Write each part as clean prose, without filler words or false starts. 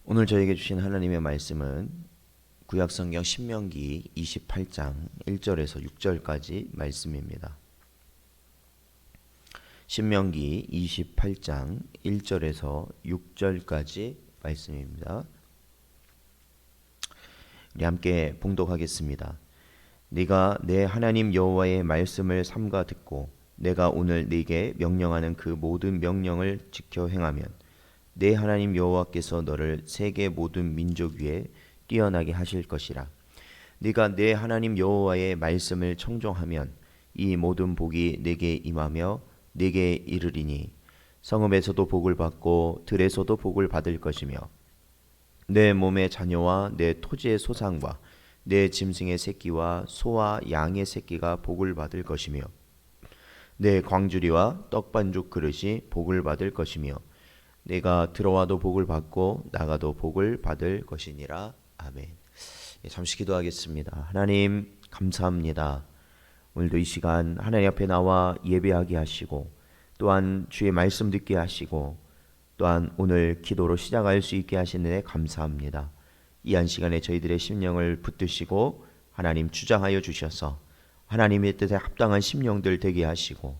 오늘 저에게 주신 하나님의 말씀은 구약성경 신명기 28장 1절에서 6절까지 말씀입니다. 신명기 28장 1절에서 6절까지 말씀입니다. 우리 함께 봉독하겠습니다. 네가 내 하나님 여호와의 말씀을 삼가 듣고 내가 오늘 네게 명령하는 그 모든 명령을 지켜 행하면 내 하나님 여호와께서 너를 세계 모든 민족 위에 뛰어나게 하실 것이라. 네가 내 하나님 여호와의 말씀을 청종하면 이 모든 복이 네게 임하며 네게 이르리니 성읍에서도 복을 받고 들에서도 복을 받을 것이며 내 몸의 자녀와 내 토지의 소산과 내 짐승의 새끼와 소와 양의 새끼가 복을 받을 것이며 내 광주리와 떡반죽 그릇이 복을 받을 것이며 내가 들어와도 복을 받고 나가도 복을 받을 것이니라. 아멘. 잠시 기도하겠습니다. 하나님 감사합니다. 오늘도 이 시간 하나님 앞에 나와 예배하게 하시고 또한 주의 말씀 듣게 하시고 또한 오늘 기도로 시작할 수 있게 하시는 데 감사합니다. 이 한 시간에 저희들의 심령을 붙드시고 하나님 주장하여 주셔서 하나님의 뜻에 합당한 심령들 되게 하시고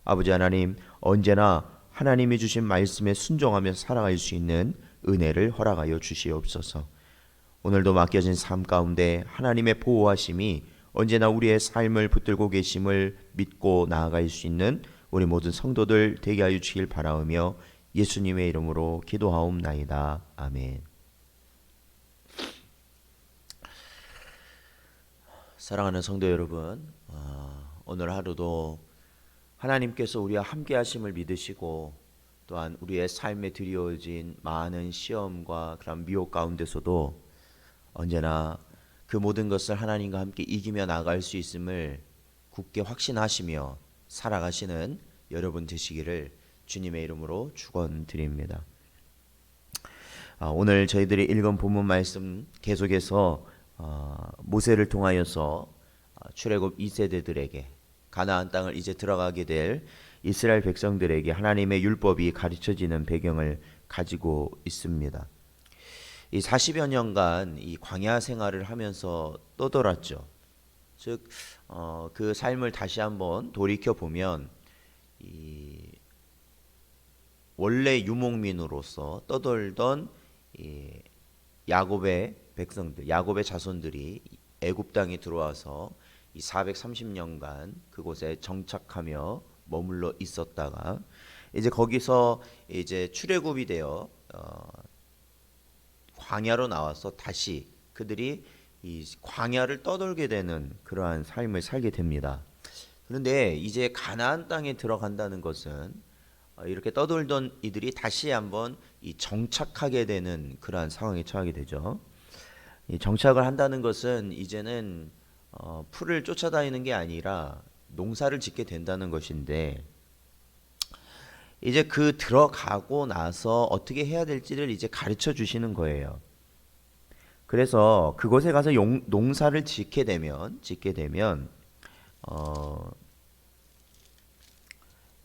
아버지 하나님 언제나 하나님이 주신 말씀에 순종하며 살아갈 수 있는 은혜를 허락하여 주시옵소서. 오늘도 맡겨진 삶 가운데 하나님의 보호하심이 언제나 우리의 삶을 붙들고 계심을 믿고 나아갈 수 있는 우리 모든 성도들 되게 하여 주시길 바라오며 예수님의 이름으로 기도하옵나이다. 아멘. 사랑하는 성도 여러분, 오늘 하루도 하나님께서 우리와 함께 하심을 믿으시고 또한 우리의 삶에 드리워진 많은 시험과 그런 미혹 가운데서도 언제나 그 모든 것을 하나님과 함께 이기며 나아갈 수 있음을 굳게 확신하시며 살아가시는 여러분 되시기를 주님의 이름으로 축원드립니다. 오늘 저희들이 읽은 본문 말씀 계속해서 모세를 통하여서 출애굽 2세대들에게 가나안 땅을 이제 들어가게 될 이스라엘 백성들에게 하나님의 율법이 가르쳐지는 배경을 가지고 있습니다. 이 40여 년간 이 광야 생활을 하면서 떠돌았죠. 즉, 그 삶을 다시 한번 돌이켜 보면 이 원래 유목민으로서 떠돌던 이 야곱의 백성들, 야곱의 자손들이 애굽 땅에 들어와서 이 430년간 그곳에 정착하며 머물러 있었다가 이제 거기서 이제 출애굽이 되어 광야로 나와서 다시 그들이 이 광야를 떠돌게 되는 그러한 삶을 살게 됩니다. 그런데 이제 가나안 땅에 들어간다는 것은 이렇게 떠돌던 이들이 다시 한번 이 정착하게 되는 그러한 상황에 처하게 되죠. 이 정착을 한다는 것은 이제는 풀을 쫓아다니는 게 아니라 농사를 짓게 된다는 것인데 이제 그 들어가고 나서 어떻게 해야 될지를 이제 가르쳐 주시는 거예요. 그래서 그곳에 가서 농사를 짓게 되면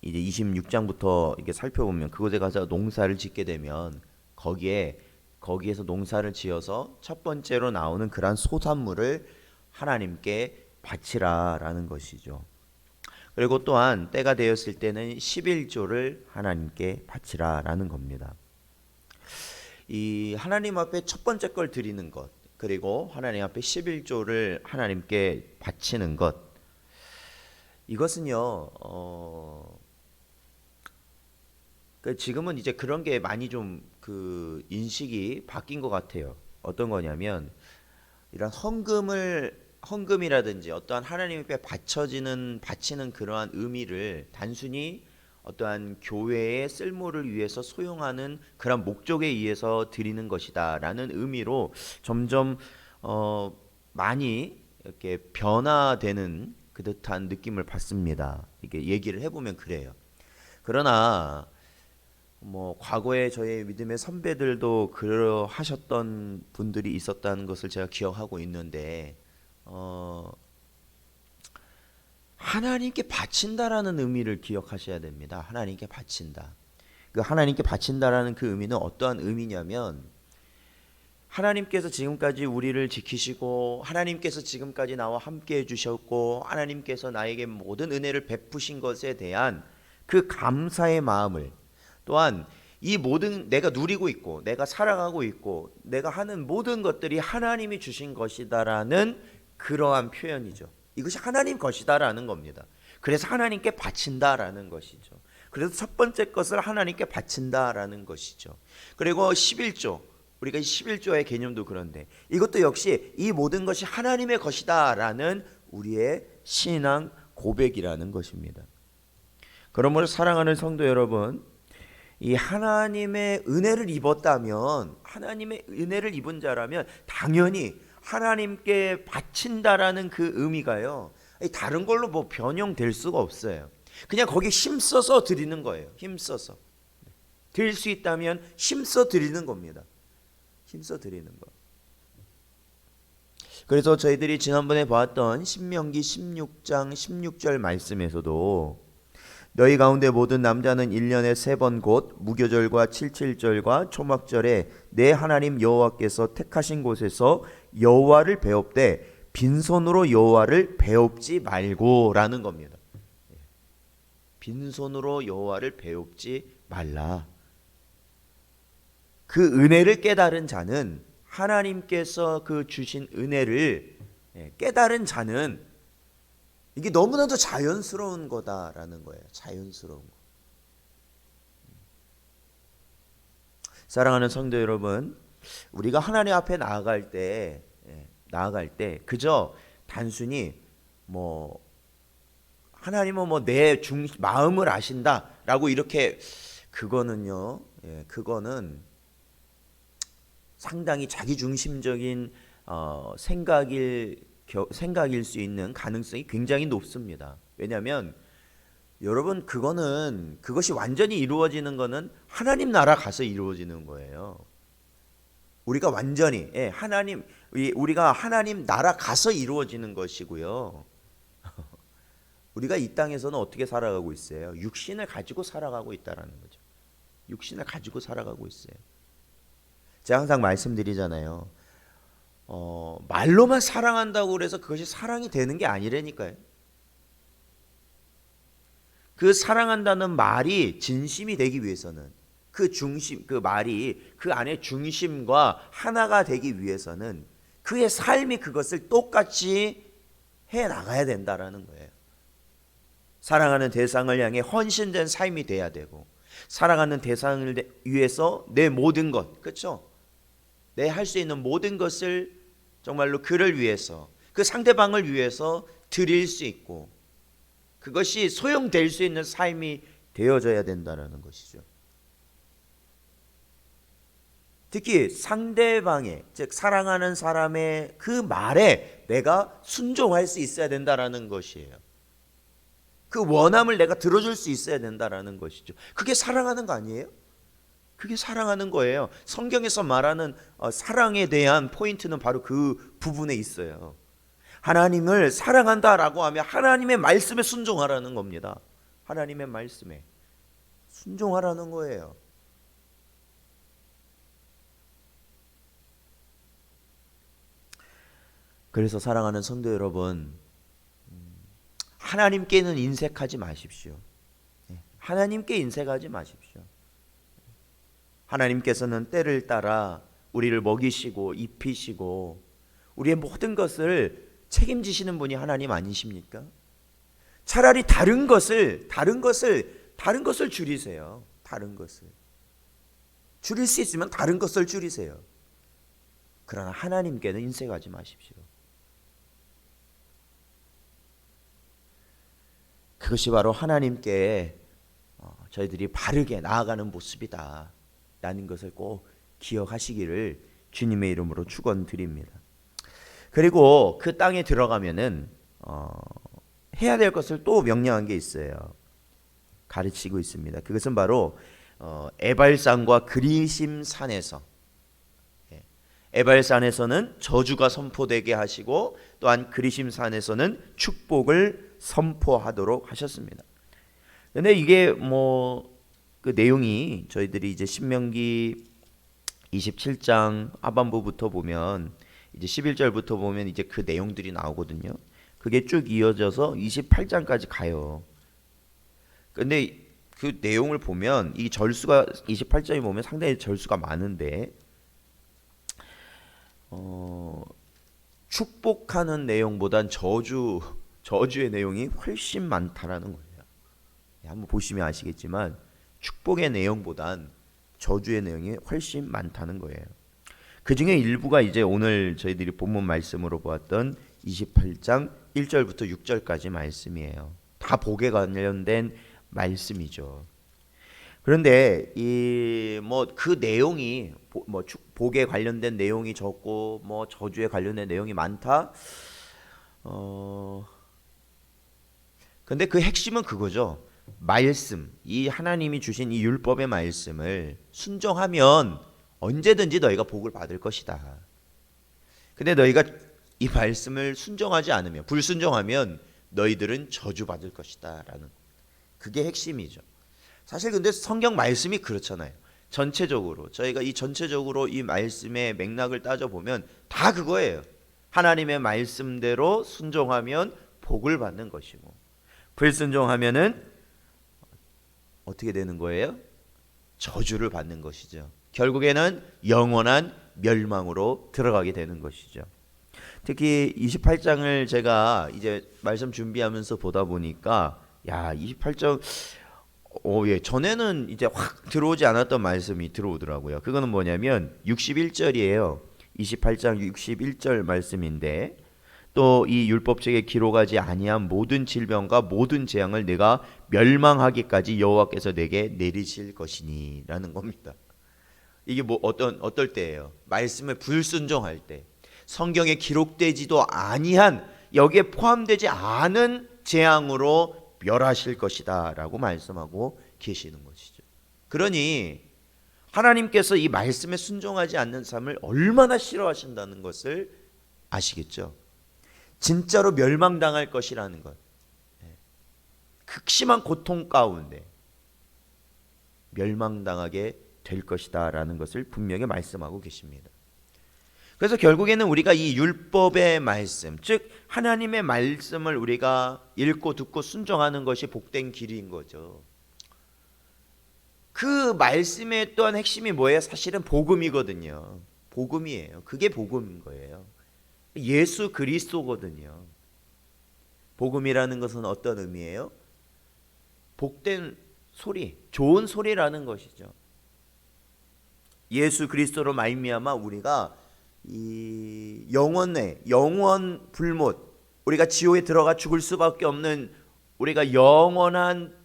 이제 26장부터 이게 살펴보면 그곳에 가서 농사를 짓게 되면 거기에서 농사를 지어서 첫 번째로 나오는 그러한 소산물을 하나님께 바치라라는 것이죠. 그리고 또한 때가 되었을 때는 11조를 하나님께 바치라라는 겁니다. 이 하나님 앞에 첫 번째 걸 드리는 것, 그리고 하나님 앞에 11조를 하나님께 바치는 것, 이것은요 지금은 이제 그런 게 많이 좀 그 인식이 바뀐 것 같아요. 어떤 거냐면 이런 헌금이라든지 어떠한 하나님 앞에 바치는 그러한 의미를 단순히 어떠한 교회의 쓸모를 위해서 소용하는 그런 목적에 의해서 드리는 것이다라는 의미로 점점 많이 이렇게 변화되는 그 듯한 느낌을 받습니다. 이게 얘기를 해보면 그래요. 그러나 과거에 저의 믿음의 선배들도 그러하셨던 분들이 있었다는 것을 제가 기억하고 있는데 하나님께 바친다라는 의미를 기억하셔야 됩니다. 하나님께 바친다. 그 하나님께 바친다라는 그 의미는 어떠한 의미냐면 하나님께서 지금까지 우리를 지키시고 하나님께서 지금까지 나와 함께 해주셨고 하나님께서 나에게 모든 은혜를 베푸신 것에 대한 그 감사의 마음을, 또한 이 모든 내가 누리고 있고 내가 살아가고 있고 내가 하는 모든 것들이 하나님이 주신 것이다라는 그러한 표현이죠. 이것이 하나님 것이다라는 겁니다. 그래서 하나님께 바친다라는 것이죠. 그래서 첫 번째 것을 하나님께 바친다라는 것이죠. 그리고 11조, 우리가 11조의 개념도 그런데 이것도 역시 이 모든 것이 하나님의 것이다라는 우리의 신앙 고백이라는 것입니다. 그러므로 사랑하는 성도 여러분, 이 하나님의 은혜를 입었다면, 하나님의 은혜를 입은 자라면 당연히 하나님께 바친다라는 그 의미가요, 다른 걸로 뭐 변형될 수가 없어요. 그냥 거기 힘써서 드리는 거예요. 힘써서 드릴 수 있다면 힘써 드리는 겁니다. 힘써 드리는 거. 그래서 저희들이 지난번에 보았던 신명기 16장 16절 말씀에서도 너희 가운데 모든 남자는 1년에 3번 곧 무교절과 칠칠절과 초막절에 내 하나님 여호와께서 택하신 곳에서 여호와를 배웁되 빈손으로 여호와를 배웁지 말고라는 겁니다. 빈손으로 여호와를 배웁지 말라. 그 은혜를 깨달은 자는, 하나님께서 그 주신 은혜를 깨달은 자는 이게 너무나도 자연스러운 거다라는 거예요. 자연스러운 거. 사랑하는 성도 여러분, 우리가 하나님 앞에 나아갈 때 그저 단순히 하나님은 내 마음을 아신다라고 이렇게, 그거는요, 그거는 상당히 자기중심적인 생각일 수 있는 가능성이 굉장히 높습니다. 왜냐하면 여러분, 그것이 완전히 이루어지는 거는 하나님 나라 가서 이루어지는 거예요. 우리가 완전히 우리가 하나님 나라 가서 이루어지는 것이고요. 우리가 이 땅에서는 어떻게 살아가고 있어요? 육신을 가지고 살아가고 있다라는 거죠. 육신을 가지고 살아가고 있어요. 제가 항상 말씀드리잖아요. 말로만 사랑한다고 그래서 그것이 사랑이 되는 게 아니라니까요. 그 사랑한다는 말이 진심이 되기 위해서는, 그 말이 그 안에 중심과 하나가 되기 위해서는 그의 삶이 그것을 똑같이 해 나가야 된다라는 거예요. 사랑하는 대상을 향해 헌신된 삶이 돼야 되고, 사랑하는 대상을 위해서 내 모든 것, 그렇죠? 내 할 수 있는 모든 것을 정말로 그를 위해서, 그 상대방을 위해서 드릴 수 있고, 그것이 소용될 수 있는 삶이 되어져야 된다는 것이죠. 특히 상대방의, 즉 사랑하는 사람의 그 말에 내가 순종할 수 있어야 된다는 것이에요. 그 원함을 내가 들어줄 수 있어야 된다는 것이죠. 그게 사랑하는 거 아니에요? 그게 사랑하는 거예요. 성경에서 말하는 사랑에 대한 포인트는 바로 그 부분에 있어요. 하나님을 사랑한다라고 하면 하나님의 말씀에 순종하라는 겁니다. 하나님의 말씀에 순종하라는 거예요. 그래서 사랑하는 성도 여러분, 하나님께는 인색하지 마십시오. 하나님께 인색하지 마십시오. 하나님께서는 때를 따라 우리를 먹이시고 입히시고 우리의 모든 것을 책임지시는 분이 하나님 아니십니까? 차라리 다른 것을 줄이세요. 다른 것을 줄일 수 있으면 다른 것을 줄이세요. 그러나 하나님께는 인색하지 마십시오. 그것이 바로 하나님께 저희들이 바르게 나아가는 모습이다 라는 것을 꼭 기억하시기를 주님의 이름으로 축원드립니다. 그리고 그 땅에 들어가면은 해야 될 것을 또 명령한 게 있어요. 가르치고 있습니다. 그것은 바로 에발산과 그리심산에서, 에발산에서는 저주가 선포되게 하시고 또한 그리심산에서는 축복을 선포하도록 하셨습니다. 근데 이게 그 내용이 저희들이 이제 신명기 27장 하반부부터 보면 이제 11절부터 보면 이제 그 내용들이 나오거든요. 그게 쭉 이어져서 28장까지 가요. 근데 그 내용을 보면 이 절수가 28장에 보면 상당히 절수가 많은데 축복하는 내용보단 저주의 내용이 훨씬 많다라는 거예요. 한번 보시면 아시겠지만 축복의 내용보단 저주의 내용이 훨씬 많다는 거예요. 그 중에 일부가 이제 오늘 저희들이 본문 말씀으로 보았던 28장 1절부터 6절까지 말씀이에요. 다 복에 관련된 말씀이죠. 그런데 이 뭐 그 내용이 복에 관련된 내용이 적고 뭐 저주에 관련된 내용이 많다. 근데 그 핵심은 그거죠. 말씀, 이 하나님이 주신 이 율법의 말씀을 순종하면 언제든지 너희가 복을 받을 것이다. 근데 너희가 이 말씀을 순종하지 않으면, 불순종하면 너희들은 저주받을 것이다 라는, 그게 핵심이죠. 사실 근데 성경 말씀이 그렇잖아요. 전체적으로 저희가 전체적으로 이 말씀의 맥락을 따져보면 다 그거예요. 하나님의 말씀대로 순종하면 복을 받는 것이고, 불순종하면은 어떻게 되는 거예요? 저주를 받는 것이죠. 결국에는 영원한 멸망으로 들어가게 되는 것이죠. 특히 28장을 제가 이제 말씀 준비하면서 보다 보니까 28장 예, 전에는 이제 확 들어오지 않았던 말씀이 들어오더라고요. 그거는 뭐냐면 61절이에요. 28장 61절 말씀인데, 또 이 율법책에 기록하지 아니한 모든 질병과 모든 재앙을 내가 멸망하기까지 여호와께서 내게 내리실 것이니라는 겁니다. 이게 뭐 어떨 때예요? 말씀을 불순종할 때, 성경에 기록되지도 아니한, 여기에 포함되지 않은 재앙으로 멸하실 것이다라고 말씀하고 계시는 것이죠. 그러니 하나님께서 이 말씀에 순종하지 않는 삶을 얼마나 싫어하신다는 것을 아시겠죠? 진짜로 멸망당할 것이라는 것, 극심한 고통 가운데 멸망당하게 될 것이다 라는 것을 분명히 말씀하고 계십니다. 그래서 결국에는 우리가 이 율법의 말씀, 즉 하나님의 말씀을 우리가 읽고 듣고 순종하는 것이 복된 길인 거죠. 그 말씀의 또한 핵심이 뭐예요? 사실은 복음이거든요. 복음이에요. 그게 복음인 거예요. 예수 그리스도거든요. 복음이라는 것은 어떤 의미예요? 복된 소리, 좋은 소리라는 것이죠. 예수 그리스도로 말미암아 우리가 이 영원 불못, 우리가 지옥에 들어가 죽을 수밖에 없는, 우리가 영원한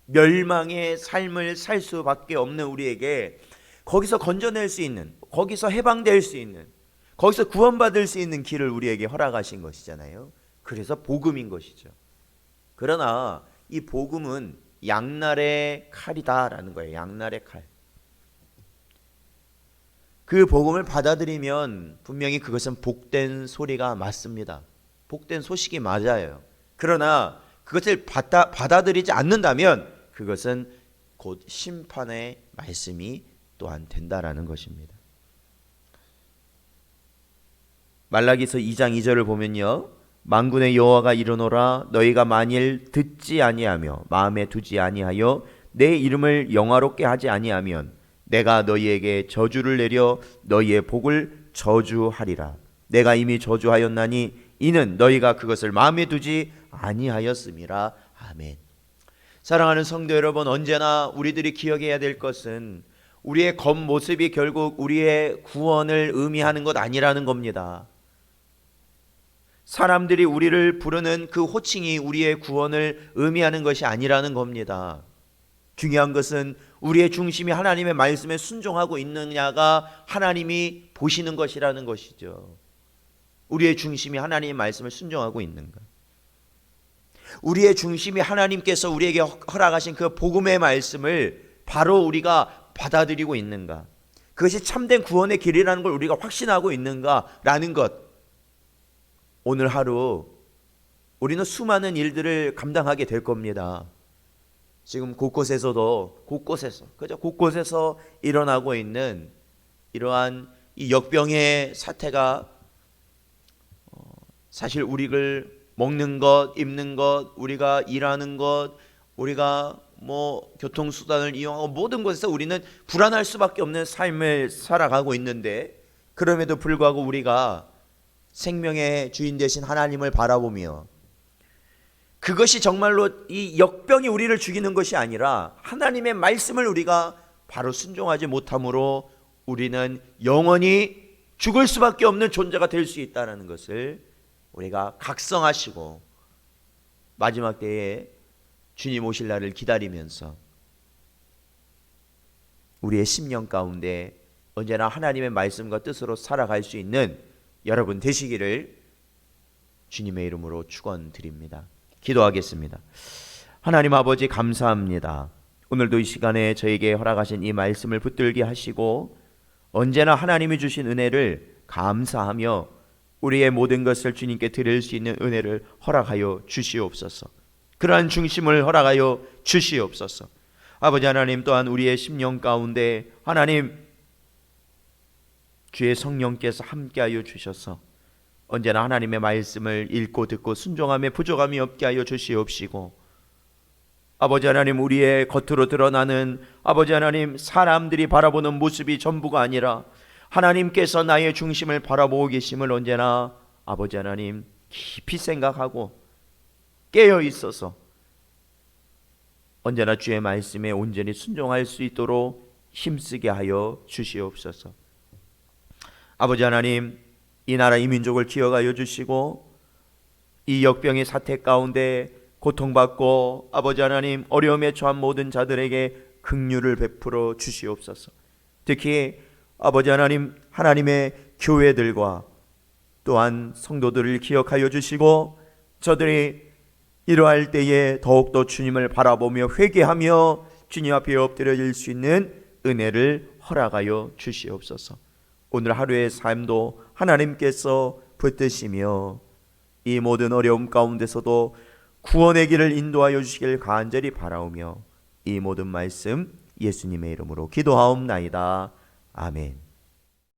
멸망의 삶을 살 수밖에 없는 우리에게 거기서 건져낼 수 있는, 거기서 해방될 수 있는, 거기서 구원받을 수 있는 길을 우리에게 허락하신 것이잖아요. 그래서 복음인 것이죠. 그러나 이 복음은 양날의 칼이다라는 거예요. 양날의 칼. 그 복음을 받아들이면 분명히 그것은 복된 소리가 맞습니다. 복된 소식이 맞아요. 그러나 그것을 받아들이지 않는다면 그것은 곧 심판의 말씀이 또한 된다라는 것입니다. 말라기서 2장 2절을 보면요, 만군의 여호와가 이르노라 너희가 만일 듣지 아니하며 마음에 두지 아니하여 내 이름을 영화롭게 하지 아니하면 내가 너희에게 저주를 내려 너희의 복을 저주하리라. 내가 이미 저주하였나니 이는 너희가 그것을 마음에 두지 아니하였음이라. 아멘. 사랑하는 성도 여러분, 언제나 우리들이 기억해야 될 것은 우리의 겉모습이 결국 우리의 구원을 의미하는 것 아니라는 겁니다. 사람들이 우리를 부르는 그 호칭이 우리의 구원을 의미하는 것이 아니라는 겁니다. 중요한 것은 우리의 중심이 하나님의 말씀에 순종하고 있느냐가 하나님이 보시는 것이라는 것이죠. 우리의 중심이 하나님의 말씀을 순종하고 있는가? 우리의 중심이 하나님께서 우리에게 허락하신 그 복음의 말씀을 바로 우리가 받아들이고 있는가? 그것이 참된 구원의 길이라는 걸 우리가 확신하고 있는가라는 것. 오늘 하루 우리는 수많은 일들을 감당하게 될 겁니다. 지금 곳곳에서 일어나고 있는 이러한 이 역병의 사태가 사실 우리를 먹는 것, 입는 것, 우리가 일하는 것, 우리가 교통수단을 이용하고 모든 것에서 우리는 불안할 수밖에 없는 삶을 살아가고 있는데, 그럼에도 불구하고 우리가 생명의 주인 되신 하나님을 바라보며, 그것이 정말로 이 역병이 우리를 죽이는 것이 아니라 하나님의 말씀을 우리가 바로 순종하지 못함으로 우리는 영원히 죽을 수밖에 없는 존재가 될 수 있다는 것을 우리가 각성하시고, 마지막 때에 주님 오실 날을 기다리면서 우리의 심령 가운데 언제나 하나님의 말씀과 뜻으로 살아갈 수 있는 여러분 되시기를 주님의 이름으로 축원드립니다. 기도하겠습니다. 하나님 아버지, 감사합니다. 오늘도 이 시간에 저에게 허락하신 이 말씀을 붙들게 하시고 언제나 하나님이 주신 은혜를 감사하며 우리의 모든 것을 주님께 드릴 수 있는 은혜를 허락하여 주시옵소서. 그러한 중심을 허락하여 주시옵소서. 아버지 하나님, 또한 우리의 심령 가운데 하나님 주의 성령께서 함께하여 주셔서 언제나 하나님의 말씀을 읽고 듣고 순종함에 부족함이 없게 하여 주시옵시고, 아버지 하나님, 우리의 겉으로 드러나는 아버지 하나님 사람들이 바라보는 모습이 전부가 아니라 하나님께서 나의 중심을 바라보고 계심을 언제나 아버지 하나님 깊이 생각하고 깨어 있어서 언제나 주의 말씀에 온전히 순종할 수 있도록 힘쓰게 하여 주시옵소서. 아버지 하나님, 이 나라 이 민족을 기억하여 주시고 이 역병의 사태 가운데 고통받고 아버지 하나님 어려움에 처한 모든 자들에게 긍휼을 베풀어 주시옵소서. 특히 아버지 하나님, 하나님의 교회들과 또한 성도들을 기억하여 주시고 저들이 이러할 때에 더욱더 주님을 바라보며 회개하며 주님 앞에 엎드려질 수 있는 은혜를 허락하여 주시옵소서. 오늘 하루의 삶도 하나님께서 붙드시며 이 모든 어려움 가운데서도 구원의 길을 인도하여 주시길 간절히 바라오며 이 모든 말씀 예수님의 이름으로 기도하옵나이다. 아멘.